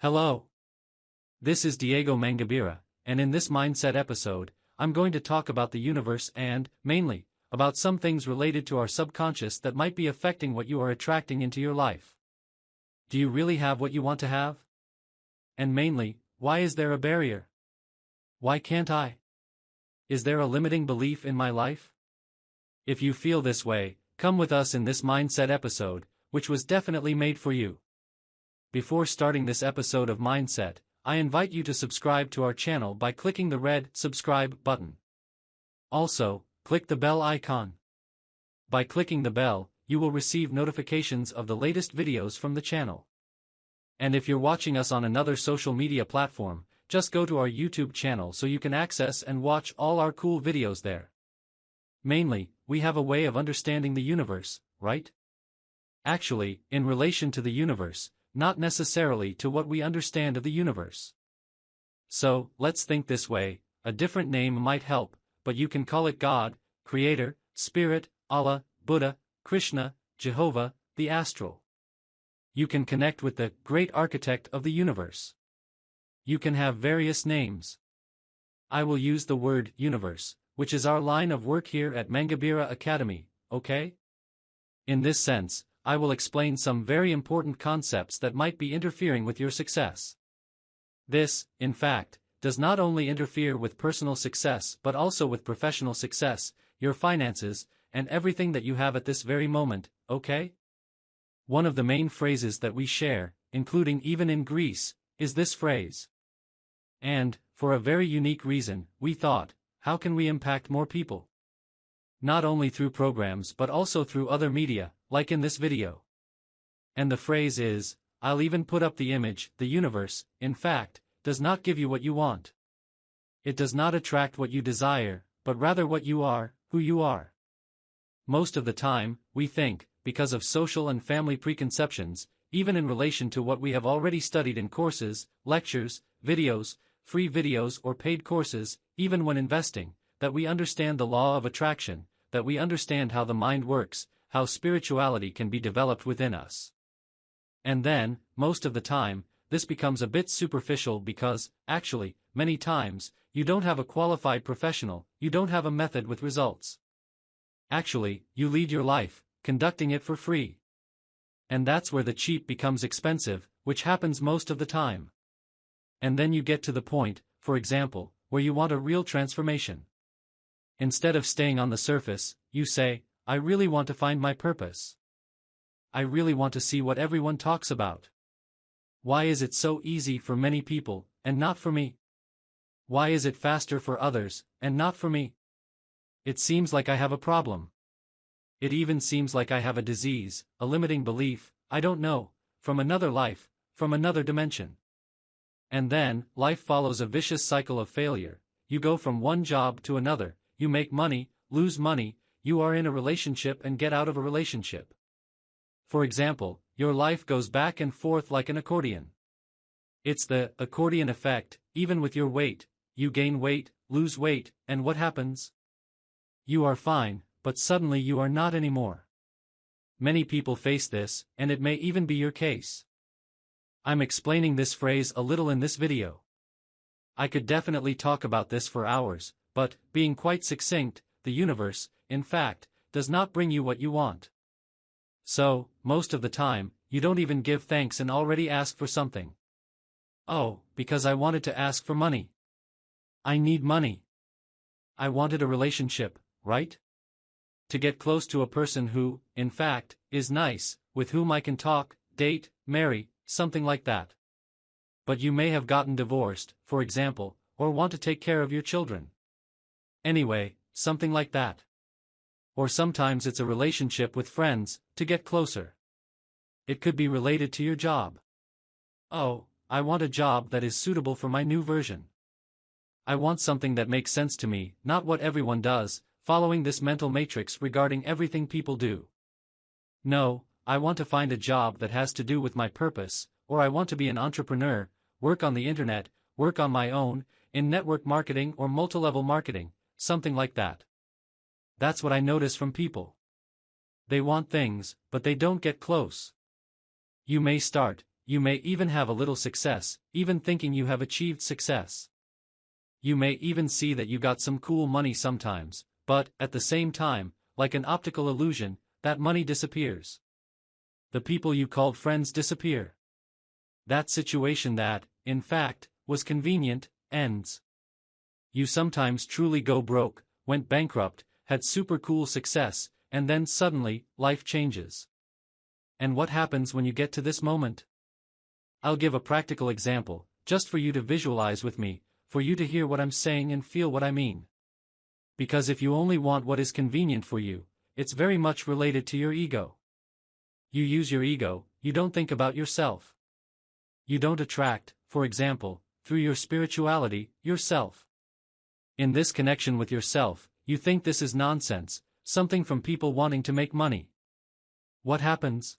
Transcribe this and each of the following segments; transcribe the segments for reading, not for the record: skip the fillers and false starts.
Hello. This is Diego Mangabira, and in this mindset episode, I'm going to talk about the universe and, mainly, about some things related to our subconscious that might be affecting what you are attracting into your life. Do you really have what you want to have? And mainly, why is there a barrier? Why can't I? Is there a limiting belief in my life? If you feel this way, come with us in this mindset episode, which was definitely made for you. Before starting this episode of Mindset, I invite you to subscribe to our channel by clicking the red subscribe button. Also, click the bell icon. By clicking the bell, you will receive notifications of the latest videos from the channel. And if you're watching us on another social media platform, just go to our YouTube channel so you can access and watch all our cool videos there. Mainly, we have a way of understanding the universe, right? Actually, in relation to the universe, not necessarily to what we understand of the universe. So, let's think this way: a different name might help, but you can call it God, Creator, Spirit, Allah, Buddha, Krishna, Jehovah, the Astral. You can connect with the Great Architect of the universe. You can have various names. I will use the word universe, which is our line of work here at Mangabira Academy, okay? In this sense, I will explain some very important concepts that might be interfering with your success. This, in fact, does not only interfere with personal success but also with professional success, your finances, and everything that you have at this very moment, okay? One of the main phrases that we share, including even in Greece, is this phrase. And, for a very unique reason, we thought, how can we impact more people? Not only through programs but also through other media, like in this video. And the phrase is, I'll even put up the image: the universe, in fact, does not give you what you want. It does not attract what you desire, but rather what you are, who you are. Most of the time, we think, because of social and family preconceptions, even in relation to what we have already studied in courses, lectures, videos, free videos or paid courses, even when investing, that we understand the law of attraction, that we understand how the mind works, how spirituality can be developed within us. And then, most of the time, this becomes a bit superficial because, actually, many times, you don't have a qualified professional, you don't have a method with results. Actually, you lead your life, conducting it for free. And that's where the cheap becomes expensive, which happens most of the time. And then you get to the point, for example, where you want a real transformation. Instead of staying on the surface, you say, I really want to find my purpose. I really want to see what everyone talks about. Why is it so easy for many people, and not for me? Why is it faster for others, and not for me? It seems like I have a problem. It even seems like I have a disease, a limiting belief, I don't know, from another life, from another dimension. And then, life follows a vicious cycle of failure. You go from one job to another, you make money, lose money, you are in a relationship and get out of a relationship. For example, your life goes back and forth like an accordion. It's the accordion effect. Even with your weight, you gain weight, lose weight, and what happens? You are fine, but suddenly you are not anymore. Many people face this, and it may even be your case. I'm explaining this phrase a little in this video. I could definitely talk about this for hours, but, being quite succinct, the universe, in fact, does not bring you what you want. So, most of the time, you don't even give thanks and already ask for something. Oh, because I wanted to ask for money. I need money. I wanted a relationship, right? To get close to a person who, in fact, is nice, with whom I can talk, date, marry, something like that. But you may have gotten divorced, for example, or want to take care of your children. Anyway, something like that. Or sometimes it's a relationship with friends, to get closer. It could be related to your job. Oh, I want a job that is suitable for my new version. I want something that makes sense to me, not what everyone does, following this mental matrix regarding everything people do. No, I want to find a job that has to do with my purpose, or I want to be an entrepreneur, work on the internet, work on my own, in network marketing or multi-level marketing, something like that. That's what I notice from people. They want things, but they don't get close. You may start, you may even have a little success, even thinking you have achieved success. You may even see that you got some cool money sometimes, but, at the same time, like an optical illusion, that money disappears. The people you called friends disappear. That situation that, in fact, was convenient, ends. You sometimes truly go broke, went bankrupt, had super cool success, and then suddenly, life changes. And what happens when you get to this moment? I'll give a practical example, just for you to visualize with me, for you to hear what I'm saying and feel what I mean. Because if you only want what is convenient for you, it's very much related to your ego. You use your ego, you don't think about yourself. You don't attract, for example, through your spirituality, yourself. In this connection with yourself, you think this is nonsense, something from people wanting to make money. What happens?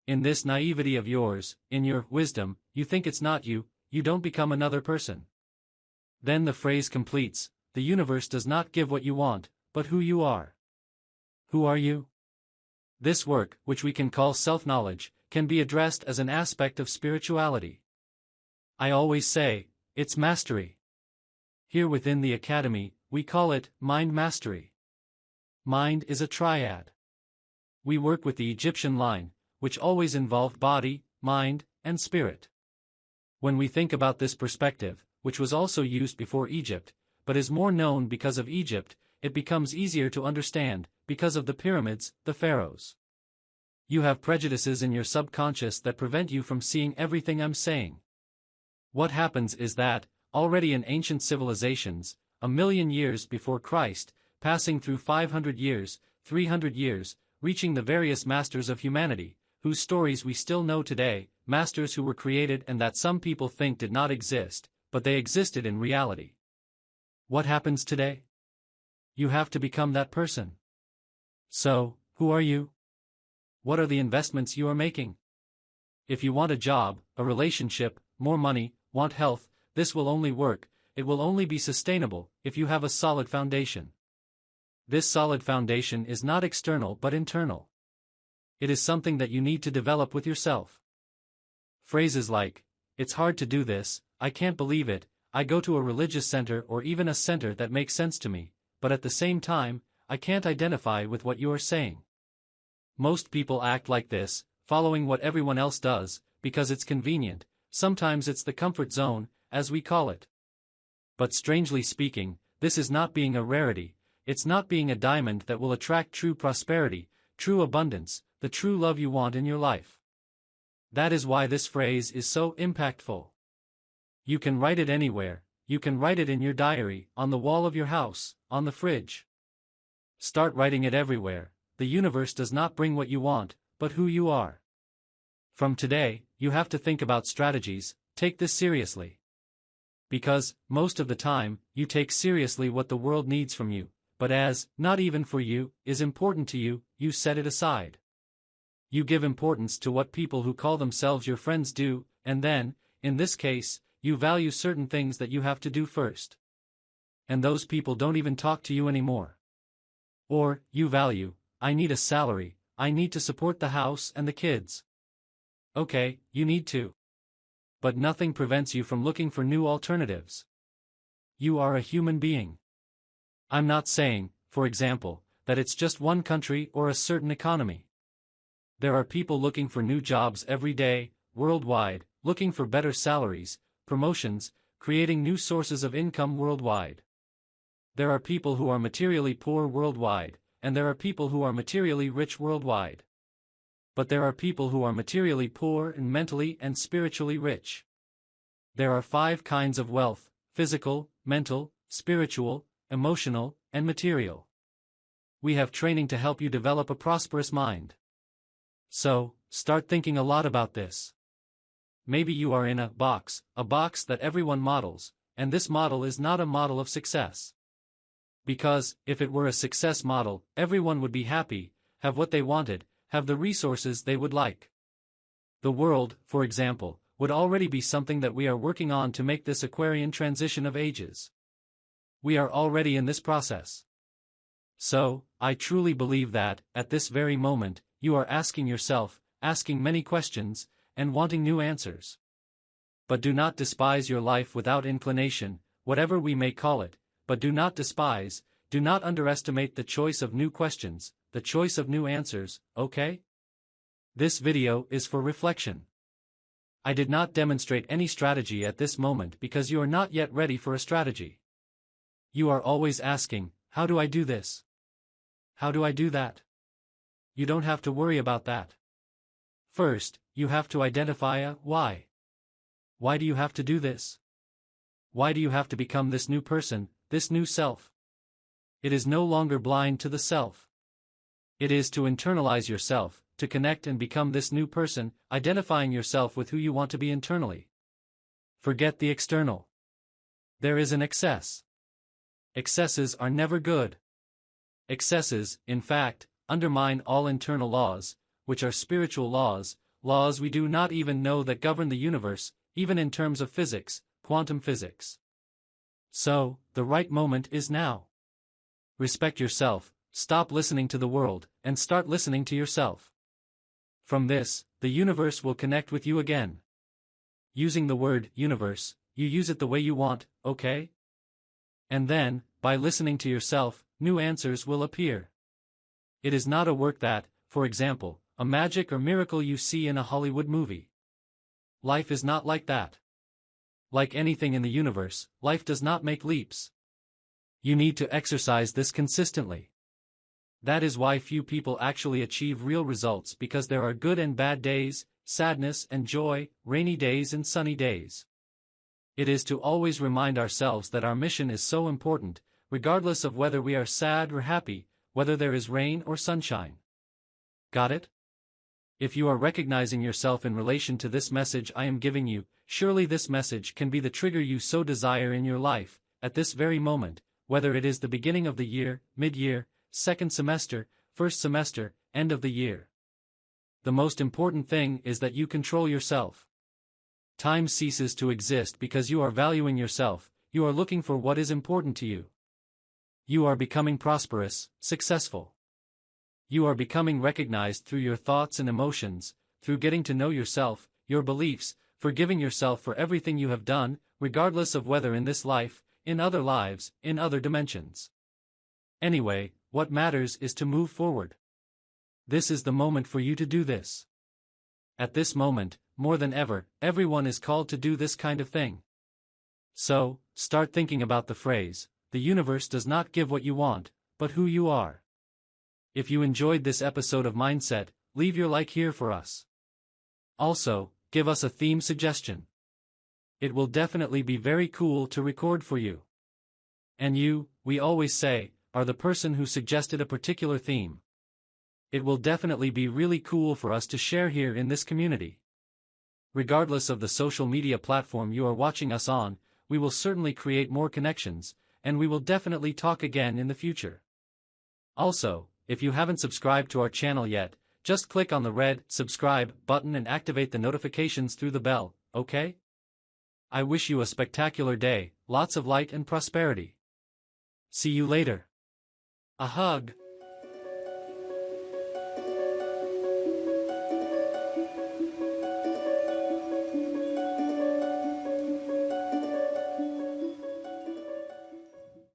In this naivety of yours, in your wisdom, you think it's not you, you don't become another person. Then the phrase completes, the universe does not give what you want, but who you are. Who are you? This work, which we can call self-knowledge, can be addressed as an aspect of spirituality. I always say, it's mastery. Here within the Academy, we call it mind mastery. Mind is a triad. We work with the Egyptian line, which always involved body, mind, and spirit. When we think about this perspective, which was also used before Egypt, but is more known because of Egypt, it becomes easier to understand, because of the pyramids, the pharaohs. You have prejudices in your subconscious that prevent you from seeing everything I'm saying. What happens is that, already in ancient civilizations, 1,000,000 years before Christ, passing through 500 years, 300 years, reaching the various masters of humanity, whose stories we still know today, masters who were created and that some people think did not exist, but they existed in reality. What happens today? You have to become that person. So, who are you? What are the investments you are making? If you want a job, a relationship, more money, want health, this will only work, it will only be sustainable, if you have a solid foundation. This solid foundation is not external but internal. It is something that you need to develop with yourself. Phrases like, it's hard to do this, I can't believe it, I go to a religious center or even a center that makes sense to me, but at the same time, I can't identify with what you are saying. Most people act like this, following what everyone else does, because it's convenient, sometimes it's the comfort zone, as we call it. But strangely speaking, this is not being a rarity, it's not being a diamond that will attract true prosperity, true abundance, the true love you want in your life. That is why this phrase is so impactful. You can write it anywhere, you can write it in your diary, on the wall of your house, on the fridge. Start writing it everywhere. The universe does not bring what you want, but who you are. From today, you have to think about strategies, take this seriously. Because, most of the time, you take seriously what the world needs from you, but as, not even for you, is important to you, you set it aside. You give importance to what people who call themselves your friends do, and then, in this case, you value certain things that you have to do first. And those people don't even talk to you anymore. Or, you value, I need a salary, I need to support the house and the kids. Okay, you need to. But nothing prevents you from looking for new alternatives. You are a human being. I'm not saying, for example, that it's just one country or a certain economy. There are people looking for new jobs every day, worldwide, looking for better salaries, promotions, creating new sources of income worldwide. There are people who are materially poor worldwide, and there are people who are materially rich worldwide. But there are people who are materially poor and mentally and spiritually rich. There are 5 kinds of wealth: physical, mental, spiritual, emotional, and material. We have training to help you develop a prosperous mind. So, start thinking a lot about this. Maybe you are in a box that everyone models, and this model is not a model of success. Because, if it were a success model, everyone would be happy, have what they wanted, have the resources they would like. The world, for example, would already be something that we are working on to make this Aquarian transition of ages. We are already in this process. So, I truly believe that, at this very moment, you are asking yourself, asking many questions, and wanting new answers. But do not despise your life without inclination, whatever we may call it, but do not despise, do not underestimate the choice of new questions, the choice of new answers, okay? This video is for reflection. I did not demonstrate any strategy at this moment because you are not yet ready for a strategy. You are always asking, how do I do this? How do I do that? You don't have to worry about that. First, you have to identify a why. Why do you have to do this? Why do you have to become this new person, this new self? It is no longer blind to the self. It is to internalize yourself, to connect and become this new person, identifying yourself with who you want to be internally. Forget the external. There is an excess. Excesses are never good. Excesses, in fact, undermine all internal laws, which are spiritual laws, laws we do not even know that govern the universe, even in terms of physics, quantum physics. So, the right moment is now. Respect yourself, stop listening to the world, and start listening to yourself. From this, the universe will connect with you again. Using the word universe, you use it the way you want, okay? And then, by listening to yourself, new answers will appear. It is not a work that, for example, a magic or miracle you see in a Hollywood movie. Life is not like that. Like anything in the universe, life does not make leaps. You need to exercise this consistently. That is why few people actually achieve real results, because there are good and bad days, sadness and joy, rainy days and sunny days. It is to always remind ourselves that our mission is so important, regardless of whether we are sad or happy, whether there is rain or sunshine. Got it? If you are recognizing yourself in relation to this message I am giving you, surely this message can be the trigger you so desire in your life, at this very moment, whether it is the beginning of the year, mid-year, second semester, first semester, end of the year. The most important thing is that you control yourself. Time ceases to exist because you are valuing yourself, you are looking for what is important to you. You are becoming prosperous, successful. You are becoming recognized through your thoughts and emotions, through getting to know yourself, your beliefs, forgiving yourself for everything you have done, regardless of whether in this life, in other lives, in other dimensions. Anyway, what matters is to move forward. This is the moment for you to do this. At this moment, more than ever, everyone is called to do this kind of thing. So, start thinking about the phrase, the universe does not give what you want, but who you are. If you enjoyed this episode of Mindset, leave your like here for us. Also, give us a theme suggestion. It will definitely be very cool to record for you. And you, we always say, are the person who suggested a particular theme. It will definitely be really cool for us to share here in this community. Regardless of the social media platform you are watching us on, we will certainly create more connections, and we will definitely talk again in the future. Also, if you haven't subscribed to our channel yet, just click on the red subscribe button and activate the notifications through the bell, okay? I wish you a spectacular day, lots of light and prosperity. See you later. A hug.